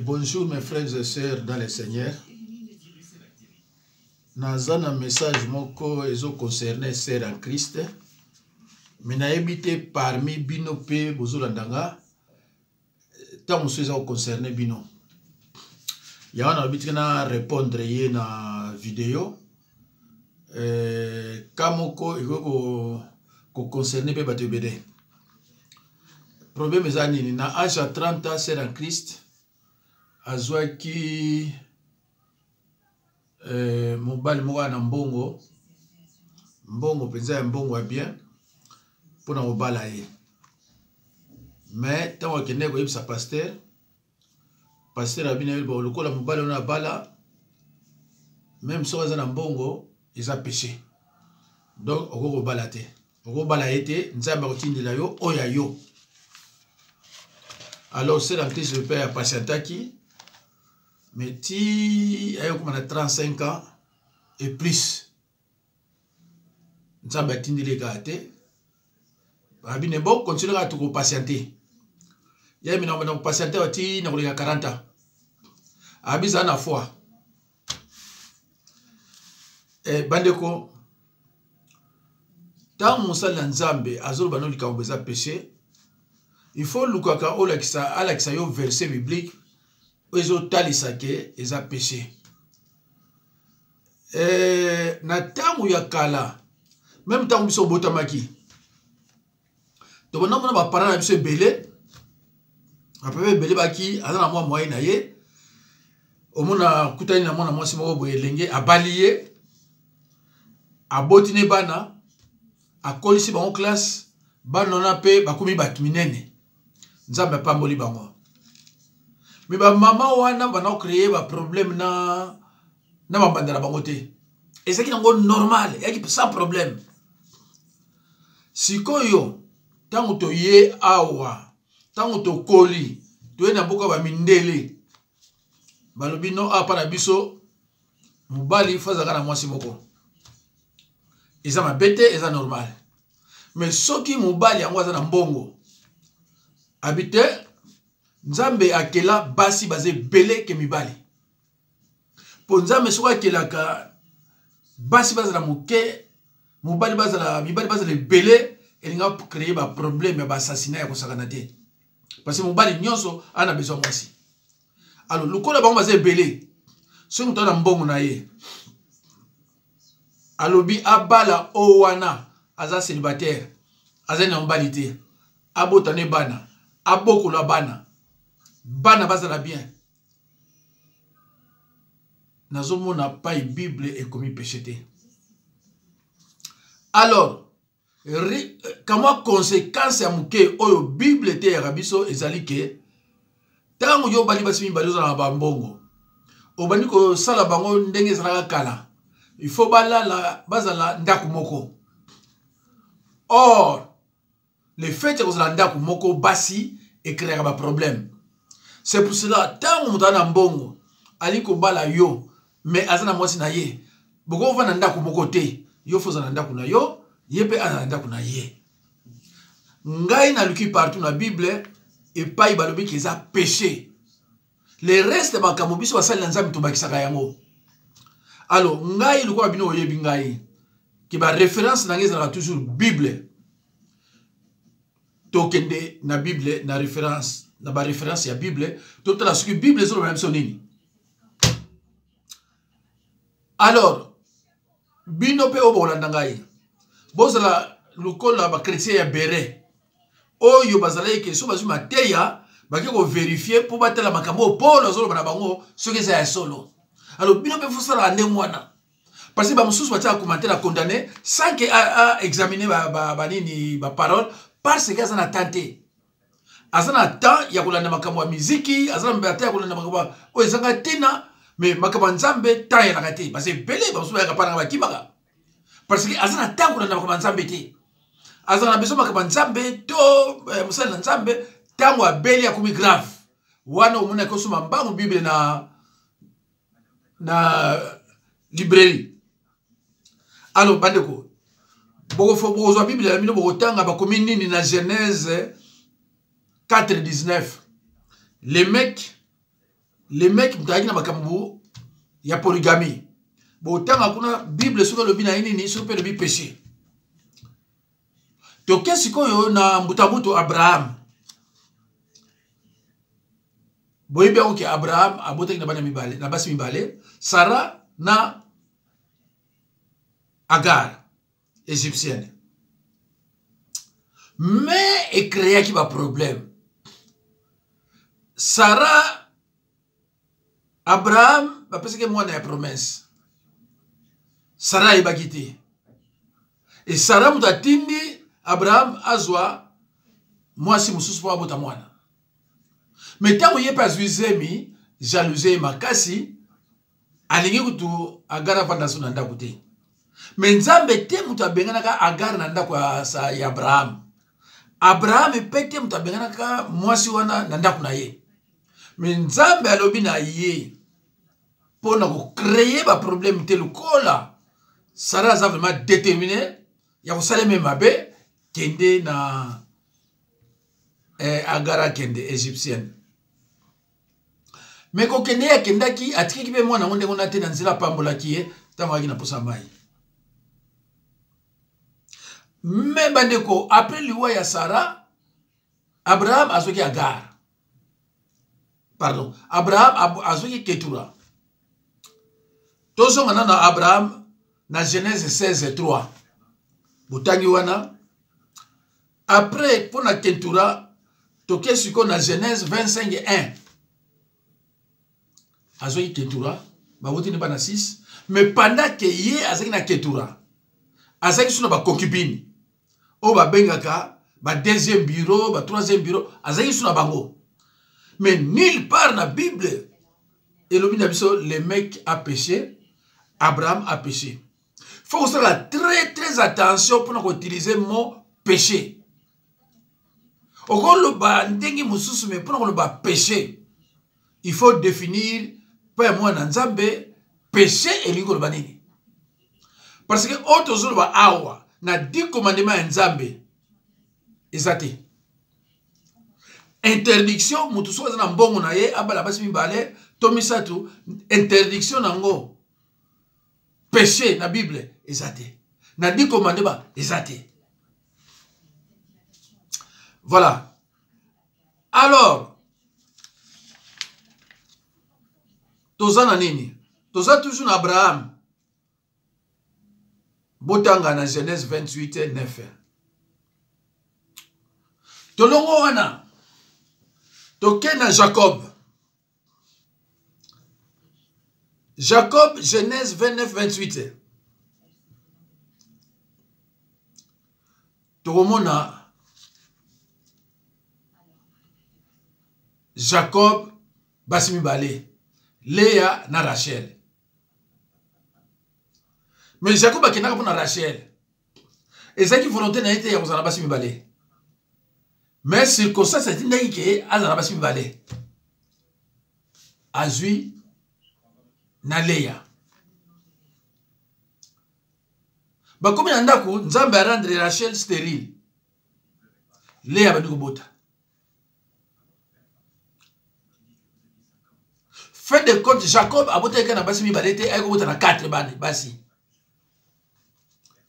Bonjour mes frères et sœurs dans le Seigneur. Dans un message moko ezo concerné sœur en Christ. Mais na habité parmi bino pe bozolandanga. Tant monsieur ezo concerné bino. Ya on habité na répondre yé na vidéo. Kamoko iko ko concerné pe bato bede. Problème ezani na âge à 30 ans sœur en Christ. Azwaki mobali moko na mbongo penza ya mbongo ya bien pona mobala ye mais tango akende koyebisa pasteur abina yeba lokola mobali ona bala même soki aza na mbongo eza péché donc okokobala te okobala ye te nzambe akotindela yo oya yo. Alors c'est la crise de père apatientaki mais si il y a 35 ans et plus, nous avons atteint les gars. Bon, continuez à tout patienter. Il y a une patienter qui a 40 ans. Abisa na foi. Bandeko, tant Moussa Lanzambe, Azul Banoli Kaobeza péché, il faut l'ukaka Alexa yo verset biblique. Ils ont talisake, ils ont péché. Na tangu ya kala, même tangu biso botamaki. Donc on a pas parlé biso belé. Après belé baki, azana moi moyen na ye. Omona kutani na mona mwasi moko boye lenge abaliye. Abotine bana, akolisi bango classe, bana na pe bakumi batminene. Nzambe pamboli bango. Mais ba maman wana bana créer ba problème na bandana bango te. Et c'est qui nango normal, et qui sans problème. Sikoyo tango to ye awa, tango to koli, to ye na boka ba mindele. Balobi no apa na biso mobali fazaka na mwasi moko. Eza mabete, eza normal. Mais soki mobali yango aza na mbongo. Habite Nzambe akela basi baze belé ke mibali. Po nzambe soka akela ka basi bazala muke, mibali bazala belé, elinga créer ba problème ba assassinat ya kosakana te. Parce que mibali nyonso ana besoin mwasi. Alors lokola bango baze belé, so muto na mbongo na ye. Alobi abala owana aza célibataire, aza na mbali te. Abotane bana, abokola bana. Bana bazala bien. Nazomo n'a pas une Bible et commis péché. Alors, comment conséquence à mouke oyo Bible te rabiso ezali ke tango yo bali basimi baloza na bambongo. Obani ko sala bango ndenge zala kala. Il faut balala bazala ndaku moko. Or, le fait que vous ndaku moko basi et créer un problème. C'est pour cela, tant que vous avez mbongo, ali ko bala yo, mais azana mwasi na ye. Boko va nanda ko bokote, yo foza nanda ko na yo, yepe ananda ko na ye. Ngai na luki partout na Bible et pas ibalobi ki za péché. Le reste ba kamobiso basali nzambe to bakisaka yango. Alors, ngai luko abino oyebi ngai ki ba référence na ngeza toujours Bible. Tokende na Bible na référence. Dans la référence à la Bible, toute la Bible est même sonini. Alors, bino pe obo landangai. Bozala lukola ba chrétien ya bere. Oyo bazala ke so bazu mateya, ba ke ko vérifier pour batela makambo polo zolo bana bango ce que c'est solo. Alors bino pe fosala ande mwana. Parce que ba mususu batia commenter la condamner sans que a examiner ba nini ba parole parce que ça n'a tenté. Azana temps ya kolanda makambo ya muziki, azana mbata ya kolanda makambo o ezanga tina, mais makambo nzambe temps ya nakate parce que belé ba musuba ya kapana ba kimaka. Parce que azana temps kolanda makambo nzambe te. Azana beso makambo nzambe to musala nzambe tango ya belé ya komi grave. Wana omuna ko suma mbangu Bible na librairie. Alors bandeko boko fo boko Bible ya mino boko tanga ba komi nini na Genèse 4:19. Les mecs les mecs mutaki na makambu ya polygamie. Bon tanga kuna Bible soka lobi na nini sope lobi péché. To kesi koyo na mutabuto Abraham. Boyebe oke Abraham abotaki na bana mibale, na basi mibale, Sarah na Agar, égyptienne. Mais il créa qui va problème. Sarah, Abraham, parce que moi, on a une promesse. Sarah est bagité. Et Sarah m'a dit, Abraham, azwa, moi, si je suis pas à moi. Mais tant que je n'ai pas eu jalousie, ma kasi, alingi kutu Agar vanda sunanda kuti. Mais Nzambe te muta benganaka Agar nanda kwa sa ya Abraham. Abraham pete muta benganaka mwasi wana nanda kuna ye. Mais Nzambe alobi na ye pour na créer ba problème te lukola. Sarah a vraiment déterminé ya kusaleme mabe kende na Agara kende égyptienne. Mais ko kende ya kendaki atiki be mwana ngonde ngona te na nzela pambola kiye tamaki na posa mai. Mais bandeko après liwa ya Sarah, Abraham azoki Agar. Pardon, Abraham azoki Ketura. Tozo ngana na Abraham na Genèse 16:3. Butangi wana. Après pour na Ketura, toke siko na Genèse 25:1. Azoki Ketura, ba woti ne ba na 6, mais pendant que ye azaki na Ketura, azaki suna ba concubine. O ba bengaka ba deuxième bureau, ba troisième bureau, azaki suna bango. Mais nulle part dans la Bible, le mec a péché, Abraham a péché. Il faut faire très très attention pour nous utiliser le mot péché. Au cas où pour nous péché, il faut définir pas moi Nzambe péché et l'ingol banini. Parce que autre chose va awa na 10 commandements Nzambe exacté. Interdiction mutu soza na mbongo na ye abala basi mibale tomisatu interdiction nango péché na Bible exacté. Na 10 commandements exacté. Voilà. Alors toza na nini? Toza toujours na Abraham. Botanga na Genèse 28:9. Tolongo wana. Toke na Jacob. Jacob, Genèse 29:28. Tokomona Jacob basimi bale. Léa na Rachel. Mais Jacob a kenaka na Rachel. Ezaki volonté na été ya kozala basimi bale. Mais circonstance c'est ndaki ke azala basimi bale. Azui na Léa. Ba komi na ndako Nzambe a rendre Rachel stérile. Léa ba bota. Fin de compte, Jacob a boté na basi mi balete ay ko bota na 4 bani basi.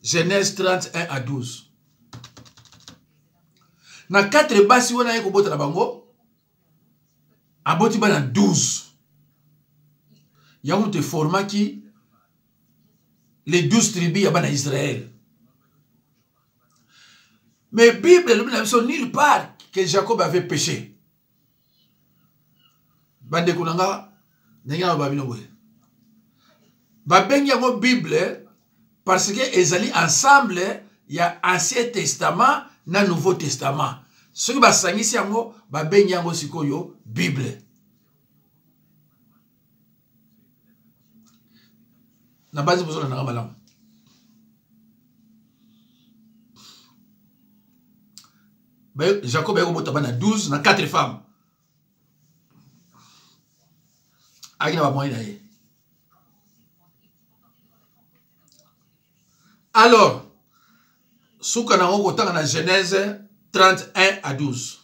Genèse 31:12. Na 4 basi wana ay ko bota na bango. Aboti bana 12. Yango te forma ki les 12 tribus ya bana Israël. Mais Bible ne dit nulle part que Jacob avait péché. Bande kunanga Nenga babino boy. Babengi yango Bible parce que ezali ensemble ya Ancien Testament na Nouveau Testament. Ce qui basangisi yango babengi yango sikoyo Bible. Na base besoin na ngamalam. Jacob a eu bana 12 na 4 femmes. Alors, souka na ngoko tanga na Genèse 31:12.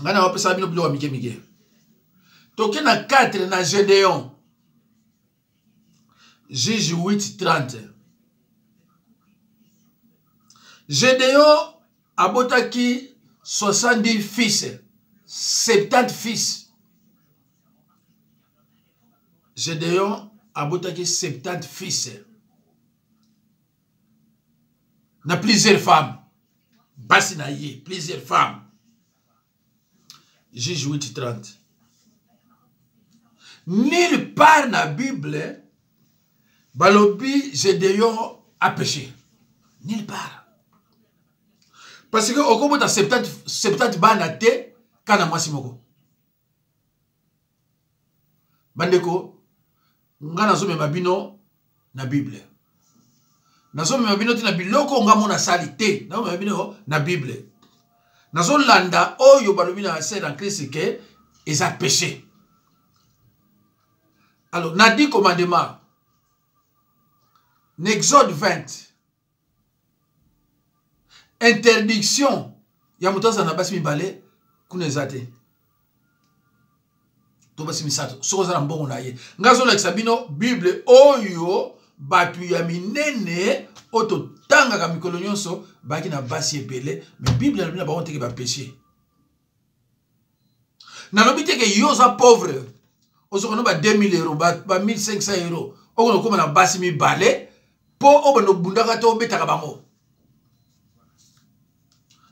Ngana wapesa bino bilo wa mike mike. Toke na 4 na Gédéon. Juge 8:30. Gédéon abotaki 70 fils, 70 fils. Gédéon abotaki 70 fils. Na plusieurs femmes. Basi na ye, plusieurs femmes. Juge 8:30. Nulle part na Bible, balobi Gédéon a péché. Nulle part. Parce que au Congo, 70 bana te, kana mwasi moko. Bandeko, nga nazo mema bino na Bible. Nazo mema bino te na biloko nga mona sali te. Nazo mema bino na Bible. Nazo landa oyo balobi na se dans Christ ke eza péché. Alors, na 10 commandements. N'Exode 20. Interdiction. Ya mutoza na basi mibale kunezate. To basi misato. Soko za mbongo na ye. Ngazo la kisabino Bible oyo batu ya minene oto tanga ka mikolo nyonso baki na basi ebele. Mais Bible na ba onteke ba péché. Na lobite ke yoza pauvre. Ozo ba 2000 euros, ba 1500 euros. Okono koma na basi mibale po obano bundaka to betaka bango.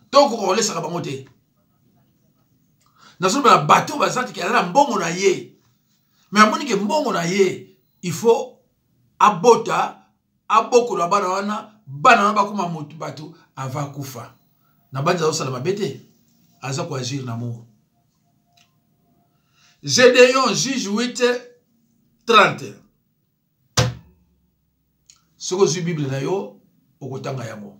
Toko ko lesa ka bango te. Nazo ba bateau bazati ki ala mbongo na ye. Mais amoni ke mbongo na ye, il faut abota aboko la bana wana bana ba kuma mutu batu ava kufa. Na banza osala mabete aza ko agir na mo. Gédéon juge 8:30. Soko zu Bible na yo okotanga yango.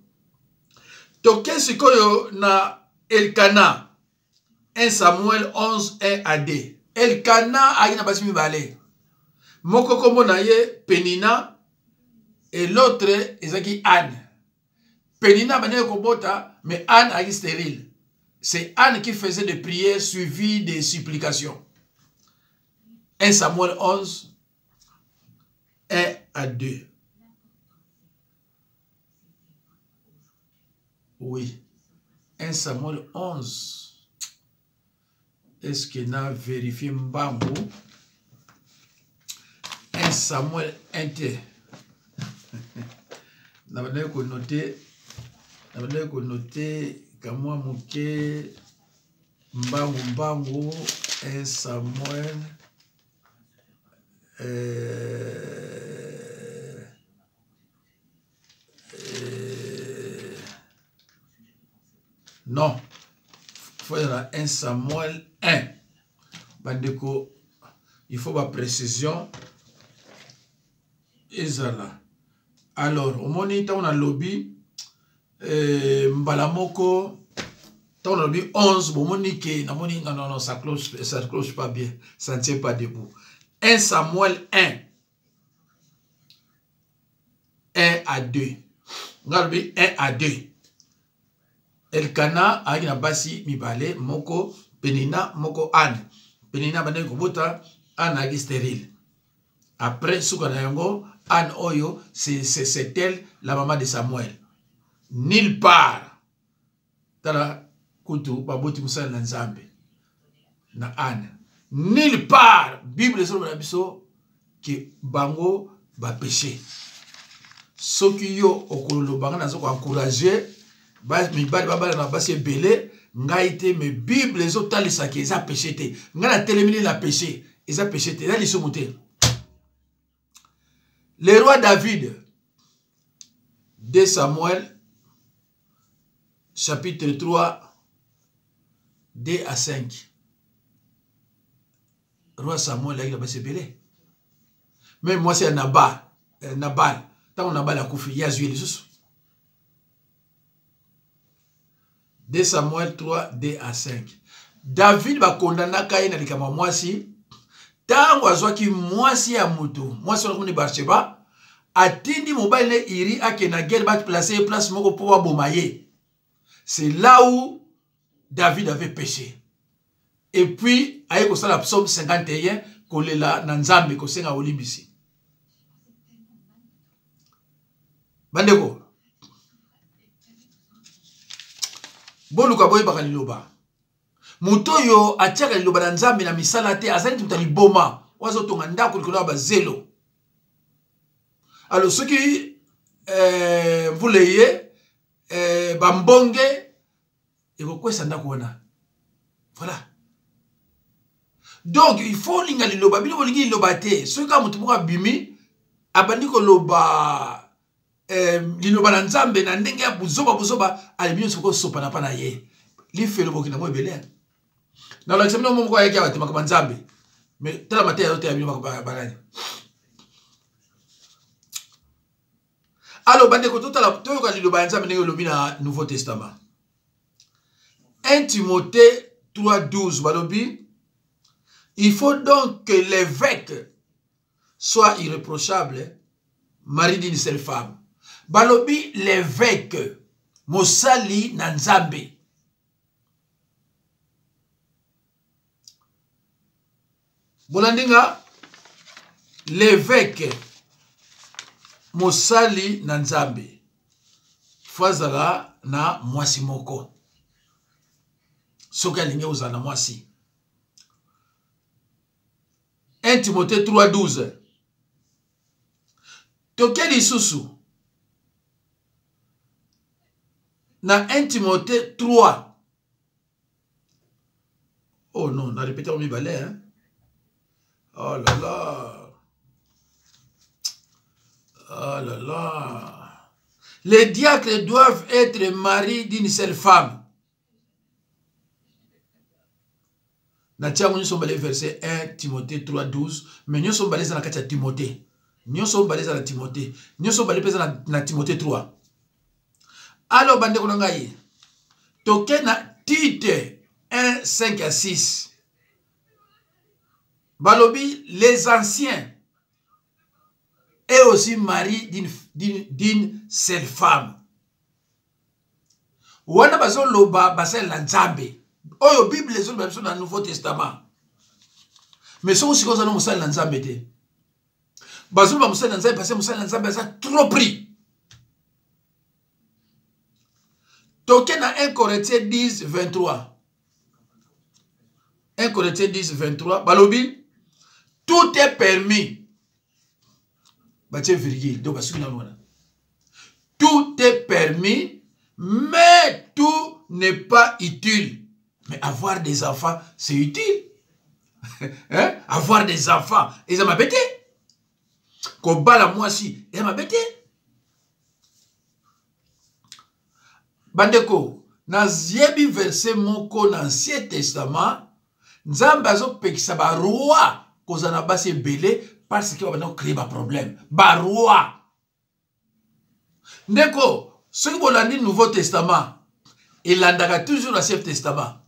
Toke sikoyo na Elkana 1 Samuel 11:1-2. Elkana ayina basi mibale. Moko kombo na ye Penina et l'autre ezaki Anne. Penina bane kobota mais Anne ayi stérile. C'est Anne qui faisait des prières suivies des supplications. 1 Samuel 11, 1-2. Oui. 1 Samuel 11. Est-ce que n'a vérifié Mbambo? 1 Samuel 1. N'a pas noté. N'a pas noté. Kamwa Mouké. Mbambo. 1 Samuel. Non, il faut dire 1 Samuel 1. Bandeko, il faut ma précision. Ezala. Alors, au moment où on a lobby, Mbalamoko, on a lobby 11, non, ça cloche pas bien, ça ne tient pas debout. 1 Samuel 1. 1-2. On a lobby 1-2. Elkana a na basi mibale moko Penina moko Anne. Penina bande kobota Anne agi stérile. Après suka na yango Anne oyo c'est elle la maman de Samuel. Nulle part tala kutu baboti musala na Nzambe na Anne. Nulle part Bible so na biso que bango ba péché. Soki yo okolo banga na zo ko encourager mibali babala na basi ebele ngai te mais Bible ezotalisa ke eza péché te ngai na telemini na péché eza péché te eza lisumu te. Le roi David 2 Samuel chapitre 3 2-5. Roi Samuel a basi ebele mais moi c'est Nabal tant Nabal a koufi yazué les sous. 2 Samuel 3, 2-5. David va condamner Kaïn à l'ikama mwasi. Tango azwaki mwasi ya mutu. Mwasi wana kumni Barsheba. Atindi mobile ne iri ake na guerre bat placé place moko pour bomaye. C'est là où David avait péché. et puis aye ko sala psaume 51 kolela na nzambe ko senga olimbisi bandeko boluka boye baka liloba mutoyo atiaka liloba na nzambe na misala te azali mutali boma wazo tonga ndako likolo ba zelo alors ce qui voulez bambonge et pourquoi ça ndako wana voilà donc il faut linga liloba bino lingi liloba te ce ka mutu moko bimi abandi ko loba liloba na nzambe na ndenge ya buzoba alibino soko sopa na pana ye li felo bokina mo ebele na la examiner mo ko ayaki abatema ka nzambe mais tala maté yote ya bino ba balani alors bande ko totala to ka liloba ya nzambe ndenge lobi na Nouveau Testament 1 Timothée 3:12 balobi il faut donc que l'évêque soit irréprochable, mari d'une seule femme. Balobi l'évêque Mosali Nanzambe. Bolandinga l'évêque Mosali Nanzambe. Fazala na mwasi moko. Soka linge uzana mwasi. 1 Timothée 3:12. Tokeli susu. Na 1 Timothée 3. Oh non, on a répété au mi-balai, hein. Oh là là. Oh là là. Les diacres doivent être mariés d'une seule femme. Nous sommes allés verset 1 Timothée 3:12, mais nous sommes allés dans la Timothée. Nous sommes allés dans la Timothée. Nous sommes allés dans la Timothée 3. Alors, bande konangaye. Toke na Tite 1, 5 à 6. Balobi, les anciens et aussi mari d'une seule femme. Wana bazo loba basel la nzambe. Oyo Bible les autres dans le Nouveau Testament. Mais ce aussi qu'on a musal na nzambe te. Bazou ba musal na nzambe parce que musal na nzambe ça trop pris. Toke na 1 Corinthiens 10 23. 1 Corinthiens 10 23 balobi tout est permis. Batie virgule donc basuki na lona. Tout est permis mais tout n'est pas utile. Mais avoir des enfants, c'est utile. Hein? Avoir des enfants, ils ont m'abêté. Kobala moi si, ils ont m'abêté. Bandeko, na ziebi verset moko na Ancien Testament, nzambe azo pekisa ba roi kozana basi belé parce que va créer ba problème. Ba roi. Ndeko, ce que bolandi Nouveau Testament, il landaka toujours l'Ancien Testament.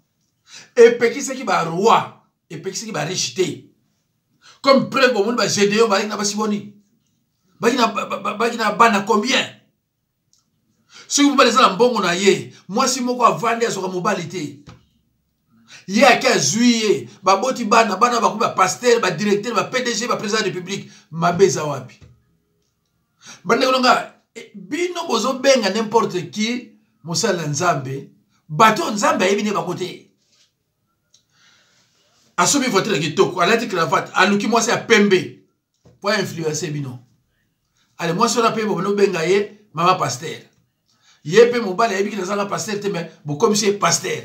Et puis qui va roi et puis qui va richeté comme preuve au monde ba Gédéon ba na basiboni ba na bana combien si vous parlez ça mbongo na ye moi si moko avandi asoka mobali te ye aka juillet ba boti bana ba ku ba pasteur ba directeur ba PDG ba président de la République mabeza wapi bande kolonga bino bozo benga n'importe qui mosala nzambe bato nzambe ayebine ba côté. Assomi voter la kitoko, à la cravate, à l'ouki moi c'est à Pembe pour influencer bino. Allez, moi sur la paix, bon, bengaye, maman pasteur. Yé pe mon bal, yé qui n'a pas pasteur, mais bon, comme c'est pasteur.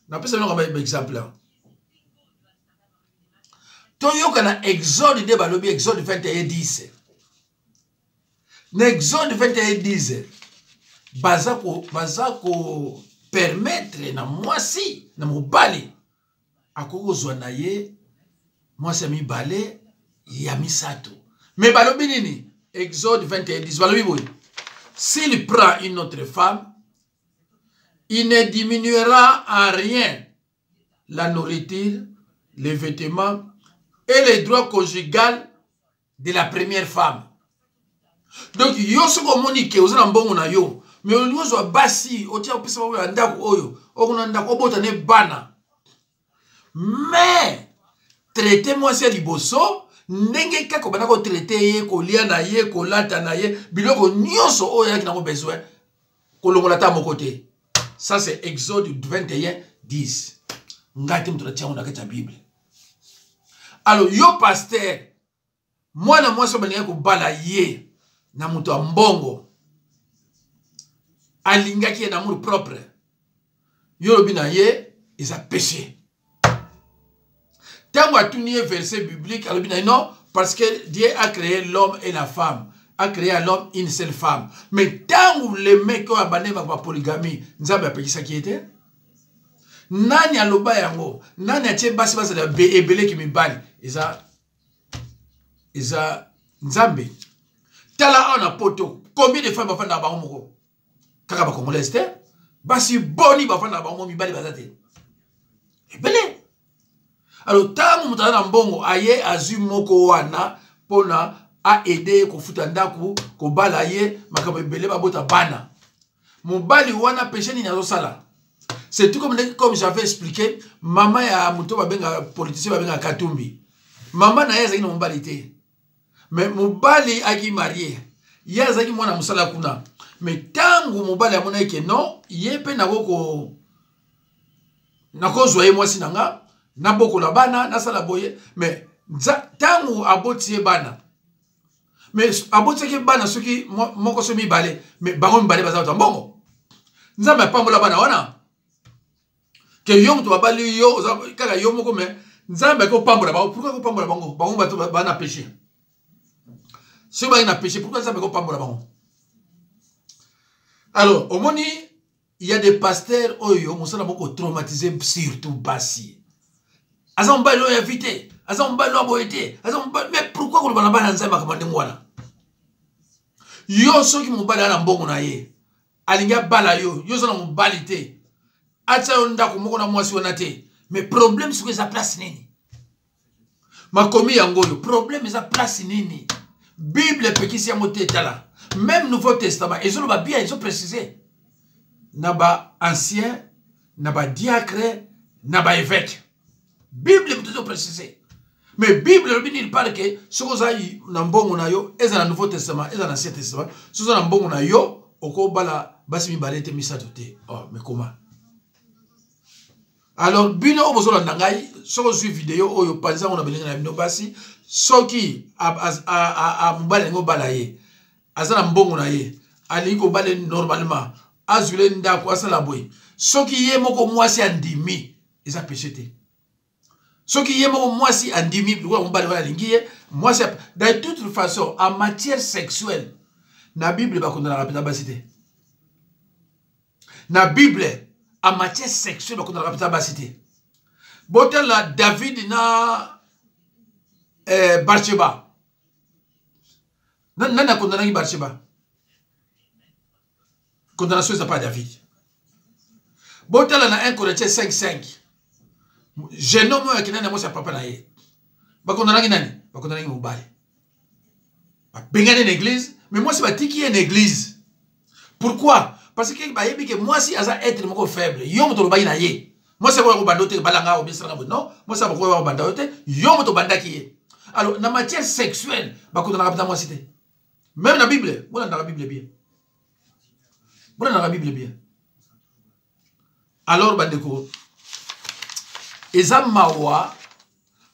N'a pas seulement un exemple. Toyo kana Exode de balobi, Exode 21:10. N'Exode 21:10. Bazako permettre na moi si, na mon bali. Akoko zwanaye moi c'est mi balé ya misato mais balobi nini Exode 21:10 balobi boy s'il prend une autre femme il ne diminuera en rien la nourriture, les vêtements et les droits conjugaux de la première femme. Donc yo soko monique ozana mbongo na yo mais on zo basi otia opesa wa ndako oyo okuna ndako obota ne bana. Mais traiter moi c'est liboso ndenge kako bana ko traiter ye ko lia na ye ko lata na ye biloko nyonso oyo yaki na ko besoin ko longola ta mon côté. Ça c'est Exode 21:10. Ngati mtu tia na katika Bible. Alors yo pasteur mwana mwasi bana ko bala ye na mutu ambongo alingaki na amour propre. Yo bina ye ils a péché. Tant que tu n'es verset biblique, alors bien non, parce que Dieu a créé l'homme et la femme, a créé à l'homme une seule femme. Mais tant que les mecs ont abandonné la polygamie, nous avons appris ça qui était. Nani aloba yango, nani atie basi basi da ebele ki mibali, isa nzambe. Tala on a poto, combien de femmes bafana na bango moko? Kaka ba congolaise te, basi boni bafana na bango mibali bazate. Ebele. Alors, tant que mutana mbongo aye azu moko wana pona a aider ko futanda ko balaye makabo bele babota bana. Mobali wana péché ni nazo sala. C'est tout comme j'avais expliqué, maman ya muto babenga politicien babenga Katumbi. Maman na yeza ina mobali te. Mais mobali aki marié. Yeza ki mwana musala kuna. Mais tangu mobali amona ke non, yepe na ko nako zoye mwasi nanga. Na boko la bana, na sala boye, mais tangu abotie bana. Mais abotie ke bana soki moko somi balé, mais bango mbale baza tambongo. Nzamba pambola bana wana. Ke yom to babali yo kaka yo moko mais nzamba ko pambola bango. Pourquoi ko pambola bango? Bango bato bana péché. Si ba na péché, pourquoi nzamba ko pambola bango? Alors, au moni, il y a des pasteurs oyo mosala moko traumatisé surtout basi. Azam balo invité, azam balo boité, azam mais pourquoi ko bana bana nzamba kamande ngwana? Yo soki mobali na mbongo na ye. Alinga bala yo zona mobali te. Acha yo ndako moko na mwasi wana te. Mais problème c'est que ça place nini? Makomi yango yo, problème ça place nini? Bible pekisi ya moté tala. Même Nouveau Testament, ils ont bien, ils ont précisé. Naba ancien, naba diacre, naba évêque. Bible est toujours précisé. Mais Bible, il parle que ce que vous avez dans le Nouveau Testament et dans l'Ancien Testament, ce que vous avez dans le Nouveau Testament, oh, mais comment? Alors, bino vous avez ce que vous avez vidéo, vous avez pensé, vous avez vidéo, ce qui a mobile balaye, azana mbongo na ye, ali ko bale normalement, azule ndako asala boy. Ce qui est moko mwasi andimi, ils a péché te. Ce qui est moi si andimi, moi c'est de toute façon en matière sexuelle, la Bible va condamner la pétabacité. La Bible en matière sexuelle va condamner la pétabacité. Botel la David na Bathsheba. Nana condamné Bathsheba. Condamnation c'est pas David. Botel na 1 Corinthiens 5:5. Je nomme moi qui n'a pas papa na ye. Ba condamné nani? Ba condamné mobali. Ba bengane l'église, mais moi c'est pas qui est une église. Pourquoi? Parce que ba yebi que moi si aza être moko faible, yo moto ba na ye. Moi c'est ko bandote balanga ou bien non, moi ça ko ba bandote, yo moto bandaki ye. Alors na matière sexuelle, ba condamné pas moi cité. Même dans la Bible, moi dans la Bible bien. Moi dans la Bible bien. Alors bandeko Eza mawa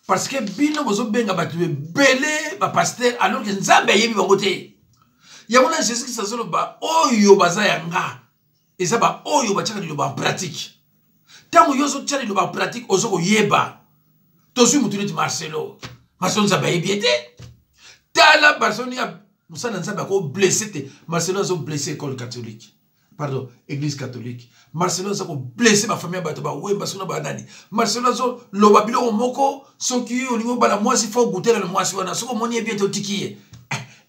parce que bino bozo benga batu belé ba pasteur alors que nzambe yebi bangote. Ya mona Jésus Christ solo ba oyo baza yanga. Eza ba oyo ba chaka en pratique. Tango yozo chali en pratique ozo ko yeba. Tozu mutu Marcelo. Marcelo nzambe yebi ete. Tala personne ya musana nzambe ko blessé te. Marcelo zo blessé école catholique. Pardon, église catholique. Marcelo a blessé ma famille, Marcelo a lobabilo moko, soki au niveau bala moi si faut goûter le moi si on a ce qu'on est bien tiki.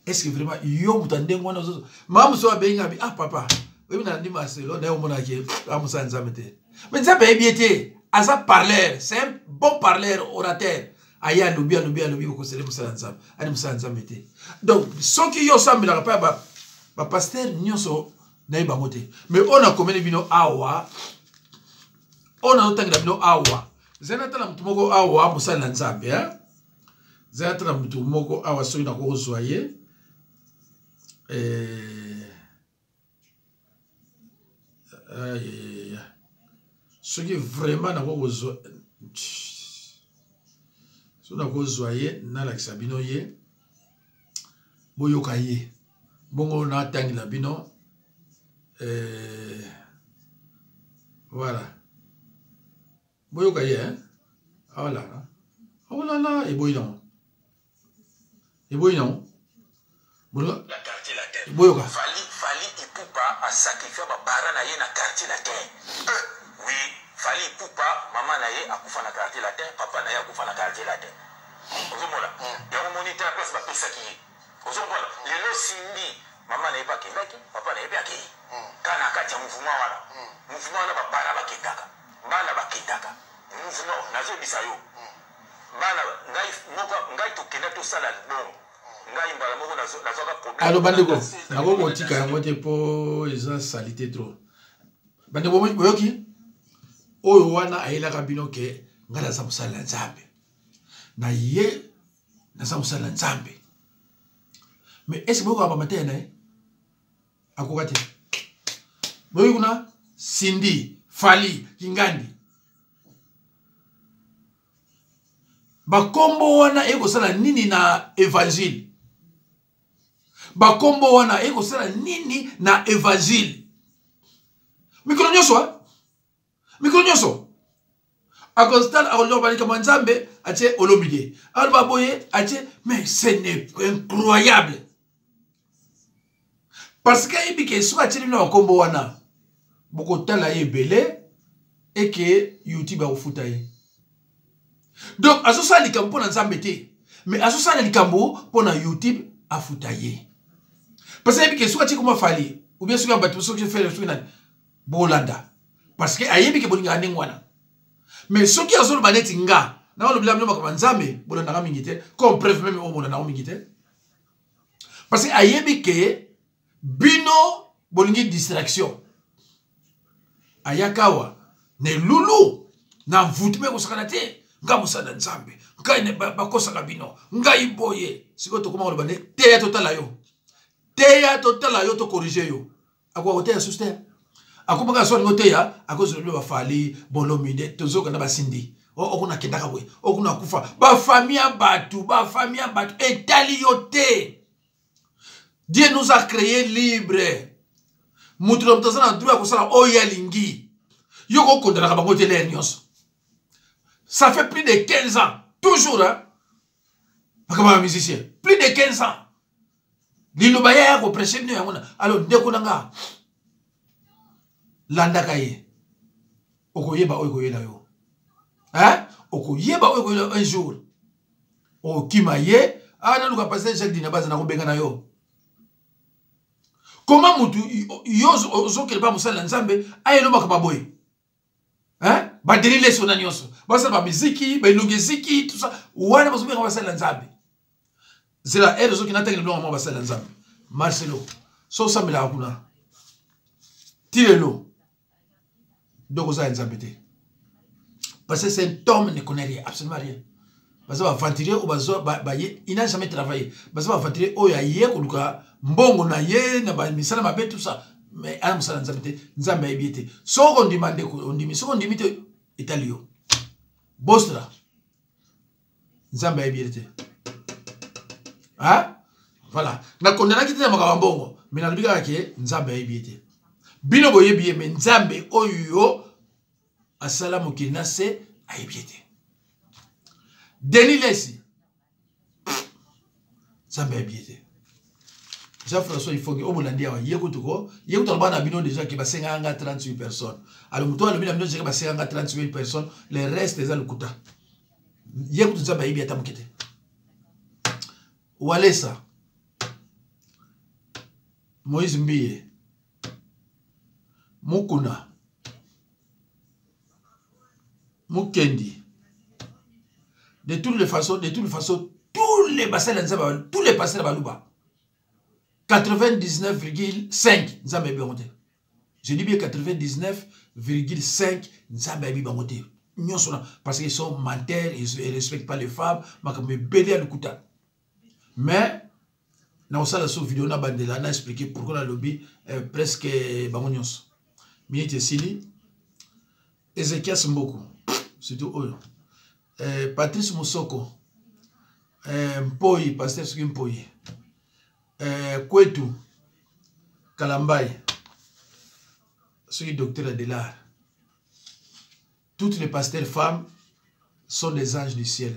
Est-ce que vraiment yo mutande ngwana zo? Mamu so abenga bi ah papa. Oui na ndi Marcelo na yo mona ke amusa nzamete. Mais ça be biété, asa parleur, c'est un bon parleur orateur. Aya lobi ko sele musa nzam. Ani musa nzamete. Donc soki yo sambela pa ba pasteur nyonso mais on a combien de bino awa, on a autant de bino awa. Zenata na mtumoko awa musala na nzambe hein. Zenata na mtumoko awa soki na ko zoyer soki vraiment na ko zo so na ko zoyer na la kisabino ye boyoka ye bongo na tangi la bino voilà boyoka ye hein. Oh là là, oh là là, et boynon la quartier la terre boyoka fali ipupa a sacrifié ba bara na ye na quartier la terre oui fali ipupa mama na ye akufa na quartier la terre papa na ye akufa na quartier la terre ozomona ya mo moniteur place ba pesa ki ozomona lelo simbi mama na ye ba kendaki papa na ye ba ki kana kati ya mouvement wana ba bara ba kendaka bana ba kendaka mouvement nazo bisayo bana ngai to kenda to sala bon ngai mbala moko nazo ka problème allo bandeko nako kotika yango te po eza salité trop bandeko boyoki oyo wana ayelaka bino ke ngai naza mosala nzambe na ye naza mosala nzambe mais est-ce que boyoka bamate na ye akoka te boyoki kuna Sindi Fali Kingandi bakombo wana ekosala nini na évangile bakombo wana ekosala nini na évangile mikolo nyonso akostal akoloba kama nzambe atie olobide aloba boye atie mais ce n'est incroyable parce que ibike so atie na bakombo wana bokotala ye belé et que YouTube a ofuta ye. Donc asosa likambo pona nzambe te, mais asosa likambo pona YouTube a futa ye. Parce que soit tu comme fali ou bien soit batu so que fait le truc bolanda. Parce que ayebi ke bolinga ndengwana. Mais ce qui azolo baneti nga, na lo blamo makama nzambe bolanda nga mingite, comme preuve même o bolanda nga mingite. Parce que ayebi ke bino bolingi distraction. Ayakawa ne lulu na mvutume kosakana te nga musala nzambe nga ne bakosaka bino nga iboye siko to koma ko bane teya totala yo to corriger yo akwa hotel suster akumaka so ngo teya akozo lo bafali bolomide tozoka na basindi okuna kendaka bwe okuna kufa ba famille batu etali yo te. Dieu nous a créé libre. Mutulo mtazana droit kosala oyalingi. Yoko kondana kabango tele nyonso. Ça fait plus de 15 ans. Toujours hein. Bakaba musicien. Plus de 15 ans. Liloba ya ko prêcher ni yangona. Alors ndeko nanga. Landaka ye. Okoyeba okoyela yo. Hein? Okoyeba okoyela un jour. Okimaye ana luka passer chaque dina baza na ko benga na yo. Comment mutu yozo kelba musala nzambe ayelo makaba boy hein ba delile sona nyonso basa ba muziki ba ilongeziki tout ça wana bazo benga basala nzambe zela ezo kinataki no mama basala nzambe Marcelo so samela kuna tirelo doko za nzambe te parce que cet homme ne connaît rien absolument rien. Parce que ventilier ou il n'a jamais travaillé. Parce que ventilier oh ya ye koluka mbongo na ye na ba misala mabe tout ça. Mais ana musala nzambe nzambe ebiete. So on demande ko on dimi so on dimite italio. Bostra. Nzambe ebiete. Hein? Voilà. Na kondana kitena makaba mbongo. Mais na libika ke nzambe ebiete. Bino boye biye mais nzambe oyo asala mokina se ebiete. Denis Lessi. Zambé biété. Jean-François il faut que au Bolandi a yekutuko, yekuto bana bino déjà qui va 38 personnes. Alors muto le bino déjà qui va 38 personnes, les restes les alukuta. Yekuto zambé biété mukete. Walesa. Moïse Mbiye. Mukuna. Mukendi. De toutes les façons, tous les bassins tous les bassins baluba. 99,5 Nzambe Bibangote. Je dis bien 99,5 Nzambe Bibangote. parce qu'ils sont menteurs, ils ne respectent pas les femmes, mais belé à l'écoute. Mais, dans cette vidéo, on a expliqué pourquoi le lobby presque bangonios. Minute Sili, Ezekias Mboko, surtout Patrice Moussoko, Mpoyi, pasteur Suki Mpoyi, Kwetu, Kalambay, Suki docteur de l'art. Toutes les pasteurs femmes sont des anges du ciel.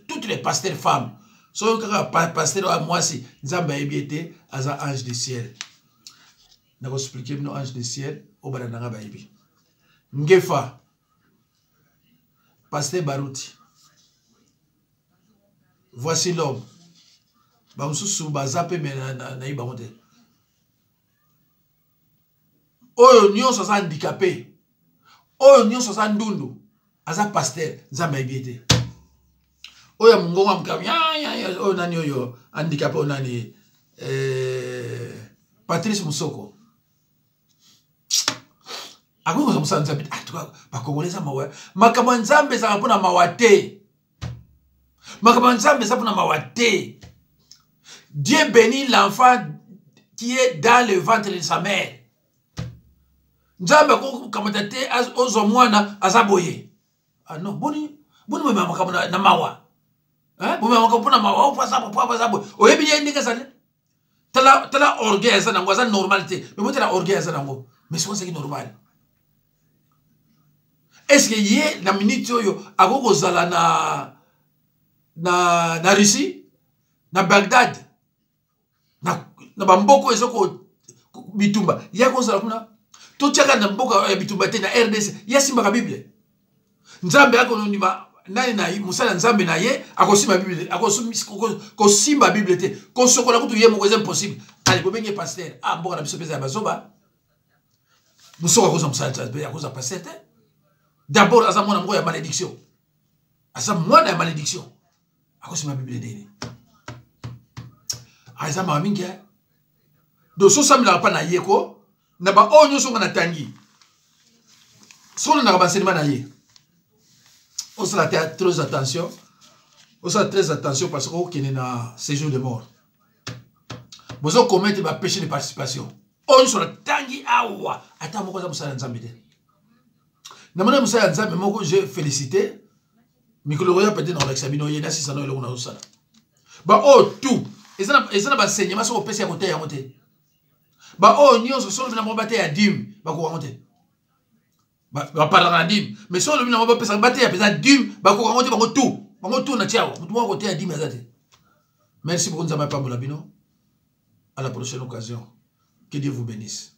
Toutes les pasteurs femmes sont des pasteurs à moi aussi. Nous avons des anges du ciel. Nous allons expliquer nos anges du ciel au Barananga Baïbi. Ngefa, pasteur Barouti. Voici l'homme. Bamsou Bazape Menaï Bamonte. Oh, nous sommes handicapés. Oh, nous sommes ndundu. Aza pasteur, nzamba ebiete. Oh, ya mungo wa mkam. Oh, nani oyo handicapé o nani Patrice Moussoko. Ako ko musa nzambe ba kongoleza mawa. Makama nzambe za kapona mawate. Makama nzambe za pona mawate. Dieu bénit l'enfant qui est dans le ventre de sa mère. Nzambe ko kamatate ozo mwana azaboye. Ah non, boni mama kamuna na mawa. Hein? Boni mama kamuna mawa o pasa zabo. O yebi ye ndika sale. Tala orgueil ça nango ça normalité. Mais moi tala orgueil ça nango. Mais c'est normal. Est-ce que yé na minute yo akoko zala na Russie, na Bagdad, na bamboko ezoko bitumba. Yako zala kuna to tchaka na mboka ya bitumba te na RDC. Yasimba ka Bible. Nzambe yako nondima nani na musala nzambe na ye akosimba Bible akosimba Bible te ko sokola kutu ye moko impossible. Allez bobenge pasteur ah mboka na biso pesa ya bazoba. Musoko ko musala nzambe ya ko za pasteur te. D'abord aza mwana moko ya malédiction. Aza mwana ya malédiction. Akosimba Bible deni. Aza mamingi. Do so samila pa na yeko na ba onyo so na tangi. Solo na ba senima na ye. On se la très attention. On se la très attention parce qu'on est dans séjour de mort. Vous avez commis des péchés de participation. On se la tangi awa. Attends, moi, je vais vous dire. Namana Moussa Nzambe, moi, j'ai félicité. Mais que le royaume peut-être dans l'examen, il y a 600 ans, il y a ça. Bah, oh, tout. Et ça n'a pas enseigné, mais ça, on peut s'y monter à monter. Bah, oh, nous, on se sauve, on va battre à Dim. Bah, quoi, monter. Bah, parler à Dim. Mais si on va battre à Dim, bah, quoi, monter, bah, tout. Bah, tout, na tiao. Tout le monde côté à Dim, merci beaucoup, Nzambe, Pamolabino. À la prochaine occasion. Que Dieu vous bénisse.